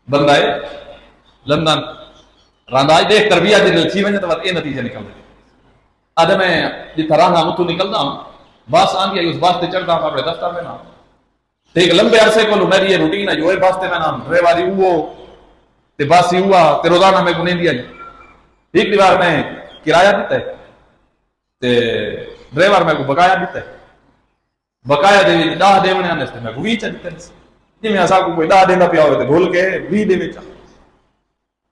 بندہ ہے لندن رانداج دیکھ تربیت دل تھی ونجے تو یہ نتیجے نکلتے اد میں جتھا رانا اتو نکلتا ہوں بس آندی ہے اس بس سے چڑھتا ہوں اپنے دفتر میں نام ایک لمبے عرصے کو میری یہ روٹین ہے جو ہے بس سے میں نام ڈرائیوری وہ تے بس ہی ہوا تے روزانہ میں کو نہیں دیا جی ایک بار میں کرایہ دیتا ہے تے ڈرائیور میں کو بقایا دیتا ہے بقایا دے 10 دیونے آنے سے میں کو 20 دیتا ہے جی میں ایسا کو کوئی 10 دینا پیا ہوئے تے بھول کے 20 دے وچ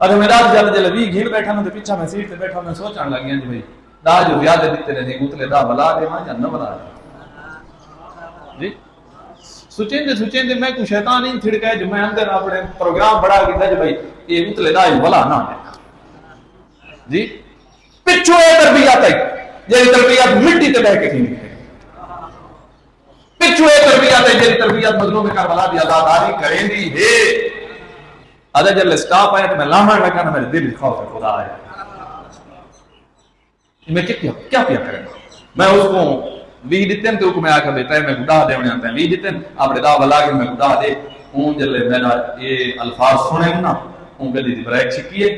اگر میں رات جل جل 20 گھیر بیٹھا نا تے پیچھے میں سیٹ تے بیٹھا میں سوچن لگ گیا جی بھائی 10 جو یاد دیتے نے گوتلے 10 بلا دے یا نہ بلا دے جی سوچیں دے میں کو شیطان ہی چھڑکا ہے جو میں اندر اپنے پروگرام بڑا کیتا جی بھائی یہ گوتلے 10 بلا نہ دے جی پچھو یہ تربیت ہے یہ تربیت مٹی تے بیٹھ کے تھی پچھو یہ تربیت ہے یہ تربیت مظلوم کربلا دی آزاداری کریں دی ہے ادھر جب اسٹاف آیا تو میں لاہن لگا نا میرے دل خوف ہے خدا آیا میں کیا پیا کریں میں اس کو 20 دیتے ہیں تو میں آکھا بیٹا ہے میں گدا دے ہونے آتا ہے 20 دیتے ہیں اپنے دا بلا کے میں گدا دے اون جلے میرا یہ الفاظ سنے نا اون گلی دی بریک چھکیے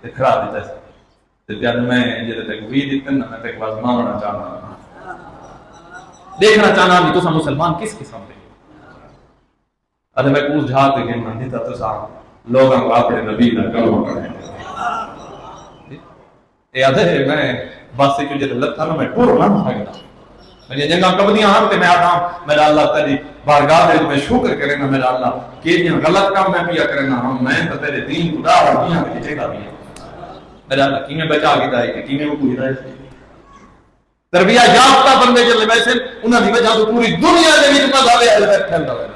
تے کھڑا دیتا ہے تے جب میں جے تے 20 دیتے ہیں میں تے باز ماننا چاہنا دیکھنا چاہنا بھی تو مسلمان کس قسم دے ادھر میں کوس جھاڑ تے کہ من دیتا تو صاحب لوگاں کو اپنے نبی دا کلمہ پڑھیں اے ادھر میں بس سے جو لتا نا میں ٹور نہ بھاگنا میں یہ جنگاں کبدیاں ہم تے میں آتا میرا اللہ تیری بارگاہ دے میں شکر کرے نا میرا اللہ کہ یہ غلط کام میں کیا کرنا ہم میں تے تیرے دین کو دعوت دیا کہ جگہ بھی میرا اللہ کینے بچا کے دے کہ کینے کو ہدایت تربیت یافتہ بندے جلے ویسے انہاں دی وجہ تو پوری دنیا دے وچ مذہب اہل بیت پھیلدا ہے